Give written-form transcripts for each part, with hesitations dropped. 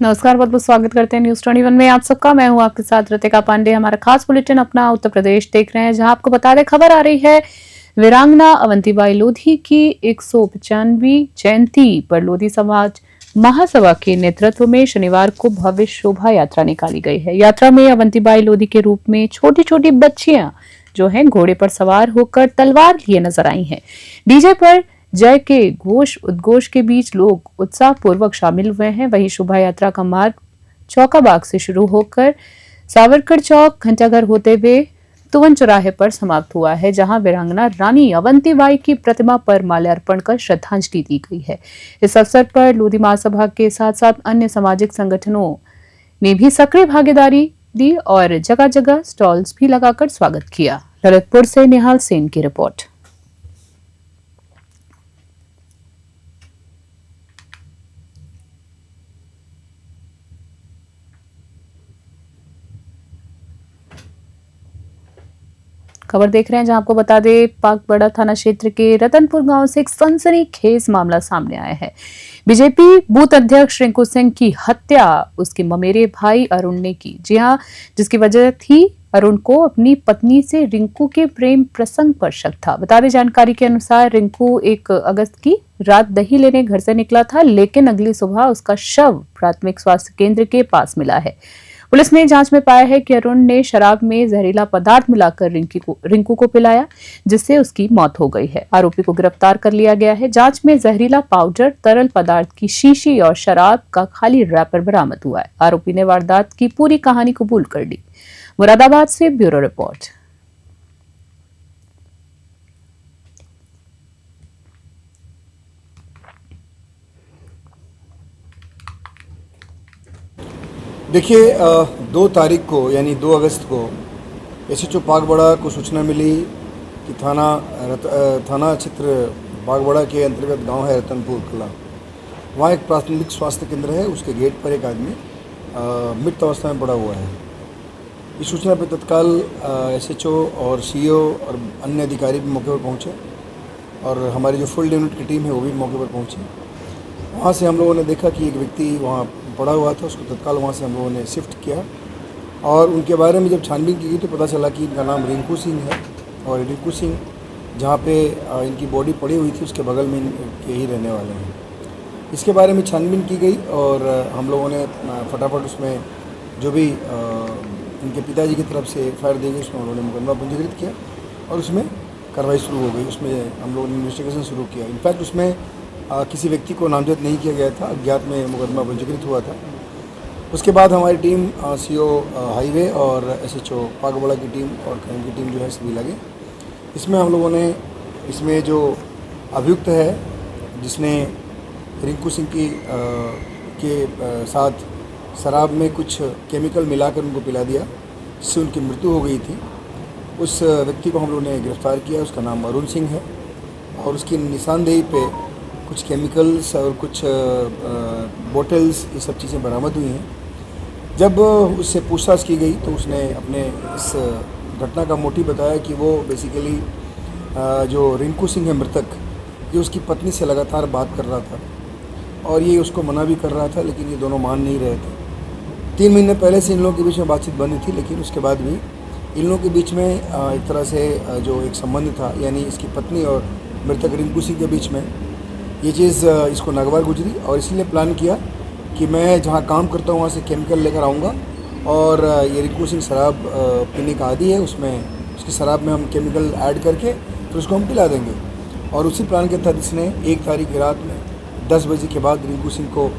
नमस्कार, बहुत बहुत स्वागत करते हैं न्यूज 21 में आप सबका। मैं हूं आपके साथ ऋतिका पांडे। हमारा खास बुलेटिन अपना उत्तर प्रदेश देख रहे हैं, जहां आपको बता दें खबर आ रही है वीरांगना अवंतीबाई लोधी की 195वीं जयंती पर लोधी समाज महासभा के नेतृत्व में शनिवार को भव्य शोभा यात्रा निकाली गई है। यात्रा में अवंतीबाई लोधी के रूप में छोटी छोटी बच्चियां जो हैं घोड़े पर सवार होकर तलवार लिए नजर आई हैं। डीजे पर जय के घोष उद्घोष के बीच लोग उत्साह पूर्वक शामिल हुए हैं। वहीं शोभा यात्रा का मार्ग चौकाबाग से शुरू होकर सावरकर चौक घंटाघर होते हुए तुवन चौराहे पर समाप्त हुआ है, जहां वीरांगना रानी अवंतीबाई की प्रतिमा पर माल्यार्पण कर श्रद्धांजलि दी गई है। इस अवसर पर लोधी महासभा के साथ साथ अन्य सामाजिक संगठनों ने भी सक्रिय भागीदारी दी और जगह जगह स्टॉल्स भी लगाकर स्वागत किया। ललितपुर से निहाल सेन की रिपोर्ट। खबर देख रहे हैं, जहां आपको बता दें पाकबड़ा थाना क्षेत्र के रतनपुर गांव से एक सनसनीखेज मामला सामने आया है। बीजेपी बूथ अध्यक्ष रिंकू सिंह की हत्या उसके ममेरे भाई अरुण ने की। जी हां, जिसकी वजह थी अरुण को अपनी पत्नी से रिंकू के प्रेम प्रसंग पर शक था। बता दें जानकारी के अनुसार रिंकू 1 अगस्त की रात दही लेने घर से निकला था, लेकिन अगली सुबह उसका शव प्राथमिक स्वास्थ्य केंद्र के पास मिला है। पुलिस ने जांच में पाया है कि अरुण ने शराब में जहरीला पदार्थ मिलाकर रिंकू को पिलाया, जिससे उसकी मौत हो गई है। आरोपी को गिरफ्तार कर लिया गया है। जांच में जहरीला पाउडर, तरल पदार्थ की शीशी और शराब का खाली रैपर बरामद हुआ है। आरोपी ने वारदात की पूरी कहानी कबूल कर ली। मुरादाबाद से ब्यूरो रिपोर्ट। देखिए 2 तारीख को यानी 2 अगस्त को एसएचओ पाकबड़ा को सूचना मिली कि थाना क्षेत्र पाकबड़ा के अंतर्गत गांव है रतनपुर कला। वहाँ एक प्राथमिक स्वास्थ्य केंद्र है, उसके गेट पर एक आदमी मृत अवस्था में पड़ा हुआ है। इस सूचना पर तत्काल एसएचओ और सीईओ और अन्य अधिकारी भी मौके पर पहुँचे और हमारी जो फुल यूनिट की टीम है वो भी मौके पर पहुँची। वहाँ से हम लोगों ने देखा कि एक व्यक्ति वहाँ पड़ा हुआ था, उसको तत्काल वहाँ से हम लोगों ने शिफ्ट किया और उनके बारे में जब छानबीन की गई तो पता चला कि इनका नाम रिंकू सिंह है और रिंकू सिंह जहाँ पे इनकी बॉडी पड़ी हुई थी उसके बगल में इनके ही रहने वाले हैं। इसके बारे में छानबीन की गई और हम लोगों ने फटाफट उसमें जो भी इनके पिताजी की तरफ से FIR दी गई उसमें उन्होंने मुकदमा पंजीकृत किया और उसमें कार्रवाई शुरू हो गई। उसमें हम लोगों ने इन्वेस्टिगेशन शुरू किया। इनफैक्ट उसमें किसी व्यक्ति को नामजद नहीं किया गया था, अज्ञात में मुकदमा पंजीकृत हुआ था। उसके बाद हमारी टीम सीओ हाईवे और एसएचओ पाकबड़ा की टीम और क्राइम की टीम जो है सभी लगे। इसमें हम लोगों ने इसमें जो अभियुक्त है जिसने रिंकू सिंह के साथ शराब में कुछ केमिकल मिलाकर उनको पिला दिया जिससे उनकी मृत्यु हो गई थी, उस व्यक्ति को हम लोगों ने गिरफ्तार किया। उसका नाम अरुण सिंह है और उसकी निशानदेही पे कुछ केमिकल्स और कुछ बोतल्स ये सब चीज़ें बरामद हुई हैं। जब उससे पूछताछ की गई तो उसने अपने इस घटना का मोटिव बताया कि वो बेसिकली जो रिंकू सिंह है मृतक, ये उसकी पत्नी से लगातार बात कर रहा था और ये उसको मना भी कर रहा था, लेकिन ये दोनों मान नहीं रहे थे। 3 महीने पहले से इन लोगों के बीच में बातचीत बंद थी, लेकिन उसके बाद भी इन लोगों के बीच में एक तरह से जो एक संबंध था, यानी इसकी पत्नी और मृतक रिंकू सिंह के बीच में ये चीज़ इसको नागवार गुजरी और इसलिए प्लान किया कि मैं जहाँ काम करता हूँ वहाँ से केमिकल लेकर आऊँगा और ये रिंकू सिंह शराब पीने का आदी है, उसमें उसकी शराब में हम केमिकल ऐड करके फिर उसको हम पिला देंगे। और उसी प्लान के तहत इसने 1 तारीख की रात में 10 बजे के बाद रिंकू सिंह को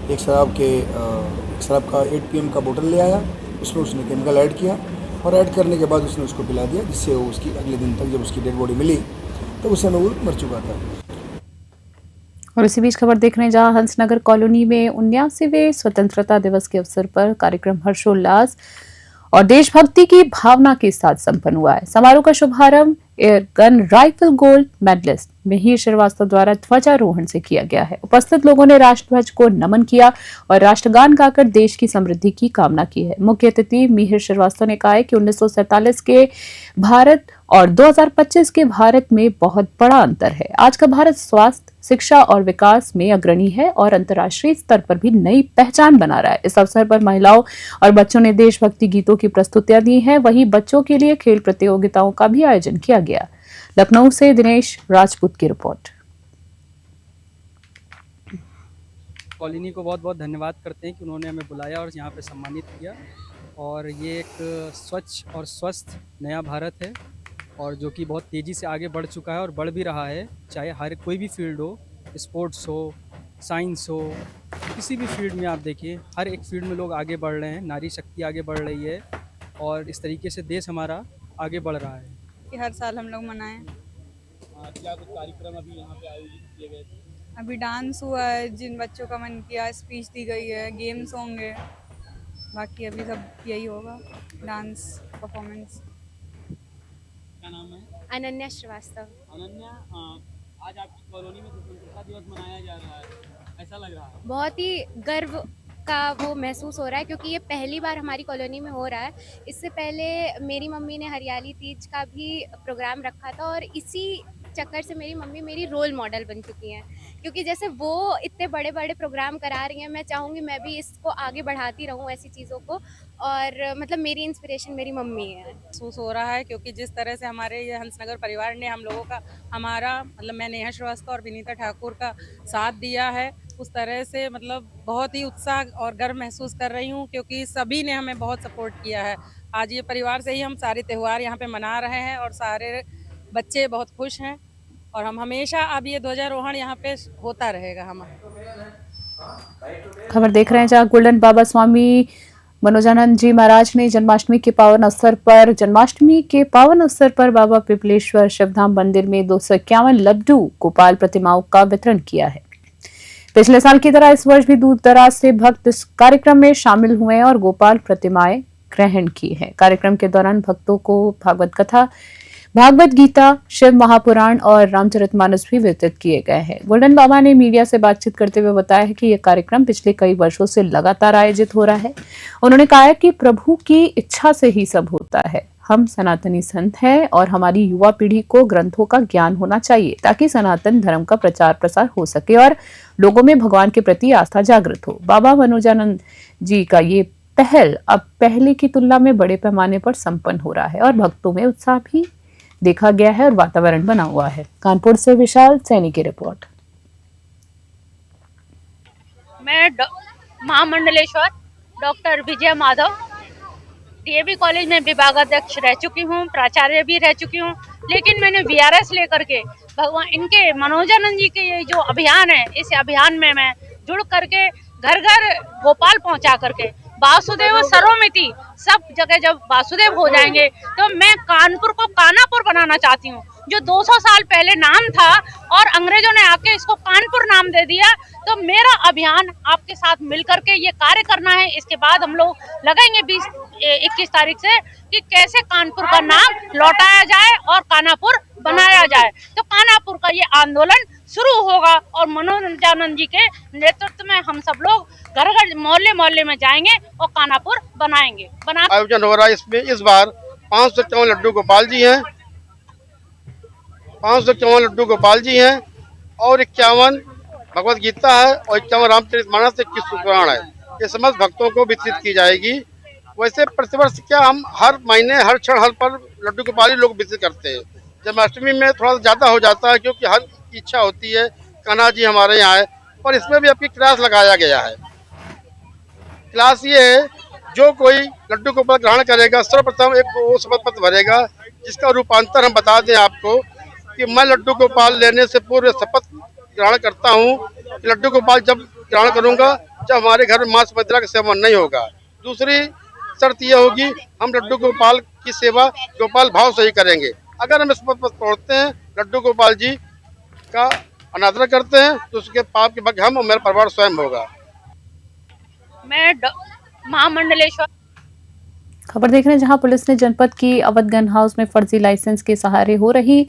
एक शराब का 8 PM का बोतल ले आया, उसमें उसने केमिकल ऐड किया और ऐड करने के बाद उसने उसको पिला दिया, जिससे वो उसकी अगले दिन तक जब उसकी डेड बॉडी मिली तो उस समय वो मर चुका था। और इसी बीच खबर देख रहे हैं, जहां हंसनगर कॉलोनी में 79वें स्वतंत्रता दिवस के अवसर पर कार्यक्रम हर्षोल्लास और देशभक्ति की भावना के साथ संपन्न हुआ है। समारोह का शुभारंभ air gun rifle gold medalist Mihir Srivastava द्वारा ध्वजारोहण से किया गया है। उपस्थित लोगों ने राष्ट्रध्वज को नमन किया और राष्ट्रगान गाकर देश की समृद्धि की कामना की है। मुख्य अतिथि मिहिर श्रीवास्तव ने कहा है कि 1947 के भारत और 2025 के भारत में बहुत बड़ा अंतर है। आज का भारत स्वास्थ्य, शिक्षा और विकास में अग्रणी है और अंतर्राष्ट्रीय स्तर पर भी नई पहचान बना रहा है। इस अवसर पर महिलाओं और बच्चों ने देशभक्ति गीतों की प्रस्तुतियां दी हैं। वहीं बच्चों के लिए खेल प्रतियोगिताओं का भी आयोजन किया गया। लखनऊ से दिनेश राजपूत की रिपोर्ट। कॉलोनी को बहुत बहुत धन्यवाद करते हैं कि उन्होंने हमें बुलाया और यहाँ पे सम्मानित किया। और ये एक स्वच्छ और स्वस्थ नया भारत है और जो कि बहुत तेज़ी से आगे बढ़ चुका है और बढ़ भी रहा है। चाहे हर कोई भी फील्ड हो, स्पोर्ट्स हो, साइंस हो, किसी भी फील्ड में आप देखिए, हर एक फील्ड में लोग आगे बढ़ रहे हैं। नारी शक्ति आगे बढ़ रही है और इस तरीके से देश हमारा आगे बढ़ रहा है कि हर साल हम लोग मनाएं। क्या कुछ कार्यक्रम अभी यहाँ पे आयोजित किए गए थे? अभी डांस हुआ है, जिन बच्चों का मन किया, स्पीच दी गई है, गेम्स होंगे, बाकी अभी सब यही होगा, डांस परफॉर्मेंस। क्या नाम है? अनन्या श्रीवास्तव। अनन्या, आज आपकी कॉलोनी में स्वतंत्रता दिवस मनाया जा रहा है, ऐसा लग रहा है? बहुत ही गर्व का वो महसूस हो रहा है क्योंकि ये पहली बार हमारी कॉलोनी में हो रहा है। इससे पहले मेरी मम्मी ने हरियाली तीज का भी प्रोग्राम रखा था और इसी चक्कर से मेरी मम्मी मेरी रोल मॉडल बन चुकी हैं, क्योंकि जैसे वो इतने बड़े बड़े प्रोग्राम करा रही हैं, मैं चाहूँगी मैं भी इसको आगे बढ़ाती रहूँ ऐसी चीज़ों को। और मतलब मेरी इंस्पिरेशन मेरी मम्मी है। महसूस हो रहा है क्योंकि जिस तरह से हमारे ये हंसनगर परिवार ने हम लोगों का, हमारा मतलब मैं नेहा श्रीवास्तव और विनीता ठाकुर का साथ दिया है, उस तरह से मतलब बहुत ही उत्साह और गर्व महसूस कर रही हूँ क्योंकि सभी ने हमें बहुत सपोर्ट किया है। आज ये परिवार से ही हम सारे त्यौहार यहाँ पे मना रहे हैं और सारे बच्चे बहुत खुश हैं और हम हमेशा अब ये ध्वजारोहण यहाँ पे होता रहेगा। हम खबर देख रहे हैं जहां गोल्डन बाबा स्वामी मनोजानंद जी महाराज ने जन्माष्टमी के पावन अवसर पर बाबा पिपलेश्वर शिवधाम मंदिर में 251 लड्डू गोपाल प्रतिमाओं का वितरण किया है। पिछले साल की तरह इस वर्ष भी दूर दराज से भक्त इस कार्यक्रम में शामिल हुए और गोपाल प्रतिमाएं ग्रहण की हैं। कार्यक्रम के दौरान भक्तों को भागवत कथा, भागवत गीता, शिव महापुराण और रामचरितमानस भी वितरित किए गए हैं। गोल्डन बाबा ने मीडिया से बातचीत करते हुए बताया है कि यह कार्यक्रम पिछले कई वर्षों से लगातार आयोजित हो रहा है। उन्होंने कहा कि प्रभु की इच्छा से ही सब होता है। हम सनातनी संत हैं और हमारी युवा पीढ़ी को ग्रंथों का ज्ञान होना चाहिए ताकि सनातन धर्म का प्रचार प्रसार हो सके और लोगों में भगवान के प्रति आस्था जागृत हो। बाबा मनोजानंद जी का ये पहल अब पहले की तुलना में बड़े पैमाने पर संपन्न हो रहा है और भक्तों में उत्साह भी देखा गया है और वातावरण बना हुआ है। कानपुर से विशाल सैनी की रिपोर्ट। मैं महामंडलेश्वर डॉक्टर विजय माधव डीएवी कॉलेज में विभागाध्यक्ष रह चुकी हूँ, प्राचार्य भी रह चुकी हूँ, लेकिन मैंने वीआरएस लेकर के भगवान इनके मनोजानंद जी के ये जो अभियान है, इस अभियान में मैं जुड़ करके घर घर गोपाल पहुँचा करके वासुदेव सर्वमिति सब जगह जब वासुदेव हो जाएंगे तो मैं कानपुर को कानापुर बनाना चाहती हूँ। जो 200 साल पहले नाम था और अंग्रेजों ने आके इसको कानपुर नाम दे दिया, तो मेरा अभियान आपके साथ मिल करके ये कार्य करना है। इसके बाद हम लोग लगाएंगे 21 तारीख से कि कैसे कानपुर का नाम लौटाया जाए और कानापुर बनाया जाए। तो कानापुर का ये आंदोलन शुरू होगा और मनोजानंद जी के नेतृत्व में हम सब लोग घर घर मोहल्ले मोहल्ले में जाएंगे और कानापुर बनाएंगे। आयोजन हो रहा है इसमें इस बार 551 लड्डू गोपाल जी हैं, 551 लड्डू गोपाल जी हैं और 51 भगवत गीता है और 51 रामचरितमानस, 21 पुराण है। ये समस्त भक्तों को वितरित की जाएगी। वैसे प्रतिवर्ष क्या हम हर महीने हर क्षण हर पर लड्डू गोपाल ही लोग वितरित करते हैं। जन्माष्टमी में थोड़ा ज़्यादा हो जाता है क्योंकि हर की इच्छा होती है कान्हा जी हमारे यहाँ है, पर इसमें भी आपकी क्लास लगाया गया है। क्लास ये है, जो कोई लड्डू गोपाल ग्रहण करेगा सर्वप्रथम एक वो शपथ पत्र भरेगा जिसका रूपांतर हम बता दें आपको कि मैं लड्डू गोपाल लेने से पूर्व शपथ ग्रहण करता हूँ कि लड्डू गोपाल जब ग्रहण करूँगा जब हमारे घर में मांस मदिरा का सेवन नहीं होगा। दूसरी शर्त यह होगी हम लड्डू गोपाल की सेवा गोपाल भाव से ही करेंगे। अगर हम शपथ पत्र तोड़ते हैं, लड्डू गोपाल जी का अनादर करते हैं तो उसके पाप के भाग हम और मेरा परिवार स्वयं होगा। मैं महामंडलेश्वर। खबर देख रहे हैं जहां पुलिस ने जनपद की अवध गन हाउस में फर्जी लाइसेंस के सहारे हो रही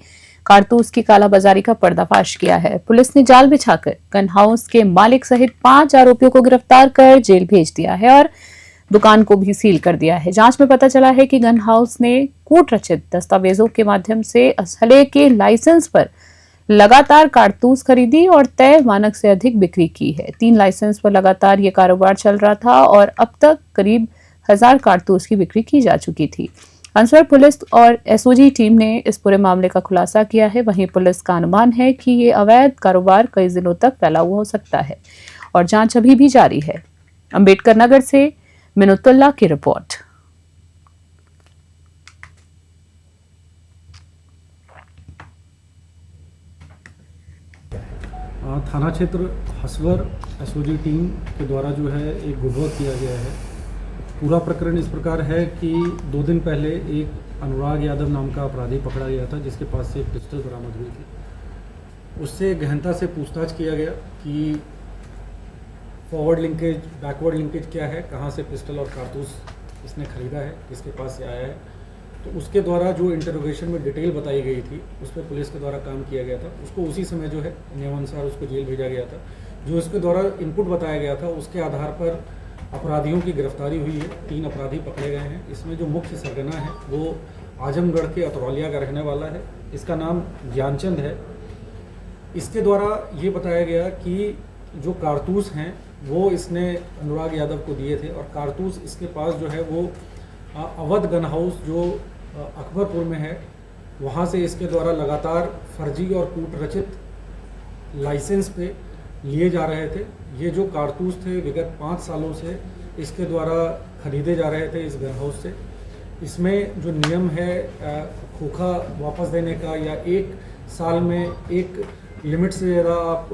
कारतूस की कालाबाजारी का पर्दाफाश किया है। पुलिस ने जाल बिछाकर गन हाउस के मालिक सहित 5 आरोपियों को गिरफ्तार कर जेल भेज दिया है और दुकान को भी सील कर दिया है। जांच में पता चला है कि गन हाउस ने कूट रचित दस्तावेजों के माध्यम से असले के लाइसेंस पर लगातार कारतूस खरीदी और तय मानक से अधिक बिक्री की है। 3 लाइसेंस पर लगातार ये कारोबार चल रहा था और अब तक करीब 1000 कारतूस की बिक्री की जा चुकी थी। हंसगढ़ पुलिस और एसओजी टीम ने इस पूरे मामले का खुलासा किया है। वहीं पुलिस का अनुमान है कि ये अवैध कारोबार कई जिलों तक फैला हुआ हो सकता है और जांच अभी भी जारी है। अंबेडकर नगर से मिनुतुल्लाह की रिपोर्ट। थाना क्षेत्र हंसगढ़ एसओजी टीम के द्वारा जो है एक गुड़गौर किया गया है। पूरा प्रकरण इस प्रकार है कि 2 दिन पहले एक अनुराग यादव नाम का अपराधी पकड़ा गया था, जिसके पास से एक पिस्टल बरामद हुई थी। उससे गहनता से पूछताछ किया गया कि फॉरवर्ड लिंकेज, बैकवर्ड लिंकेज क्या है, कहाँ से पिस्टल और कारतूस इसने खरीदा है, किसके पास से आया है। तो उसके द्वारा जो इंटरोगेशन में डिटेल बताई गई थी, उस पर पुलिस के द्वारा काम किया गया था। उसको उसी समय जो है नियमानुसार उसको जेल भेजा गया था। जो इसके द्वारा इनपुट बताया गया था, उसके आधार पर अपराधियों की गिरफ्तारी हुई है। 3 अपराधी पकड़े गए हैं। इसमें जो मुख्य सरगना है वो आजमगढ़ के अतरौलिया का रहने वाला है। इसका नाम ज्ञानचंद है। इसके द्वारा ये बताया गया कि जो कारतूस हैं वो इसने अनुराग यादव को दिए थे और कारतूस इसके पास जो है वो अवध गन हाउस जो अकबरपुर में है, वहाँ से इसके द्वारा लगातार फर्जी और कूट रचित लाइसेंस पे लिए जा रहे थे। ये जो कारतूस थे विगत 5 सालों से इसके द्वारा खरीदे जा रहे थे इस गन हाउस से। इसमें जो नियम है खोखा वापस देने का या 1 साल में एक लिमिट से ज़्यादा आप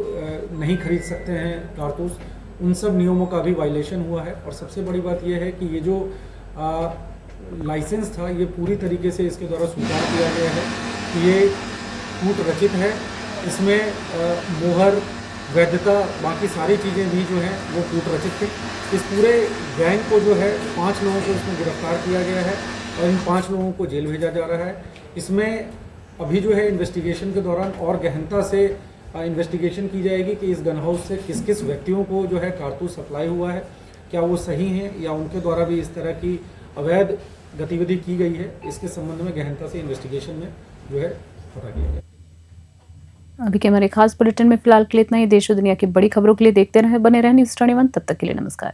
नहीं खरीद सकते हैं कारतूस, उन सब नियमों का भी वायलेशन हुआ है। और सबसे बड़ी बात यह है कि ये जो लाइसेंस था ये पूरी तरीके से इसके द्वारा स्वीकार किया गया है कि ये कूट रचित है। इसमें मोहर, वैधता, बाकी सारी चीज़ें भी जो हैं वो कूट रचित थे। इस पूरे गैंग को जो है 5 लोगों को इसमें गिरफ्तार किया गया है और इन 5 लोगों को जेल भेजा जा रहा है। इसमें अभी जो है इन्वेस्टिगेशन के दौरान और गहनता से इन्वेस्टिगेशन की जाएगी कि इस गन हाउस से किस किस व्यक्तियों को जो है कारतूस सप्लाई हुआ है, क्या वो सही हैं या उनके द्वारा भी इस तरह की अवैध गतिविधि की गई है। इसके संबंध में गहनता से इन्वेस्टिगेशन में जो है पता किया गया। अभी के हमारे खास बुलेटिन में फिलहाल के लिए इतना ही। देश और दुनिया की बड़ी खबरों के लिए देखते रहें, बने रहें न्यूज़ 21। तब तक के लिए नमस्कार।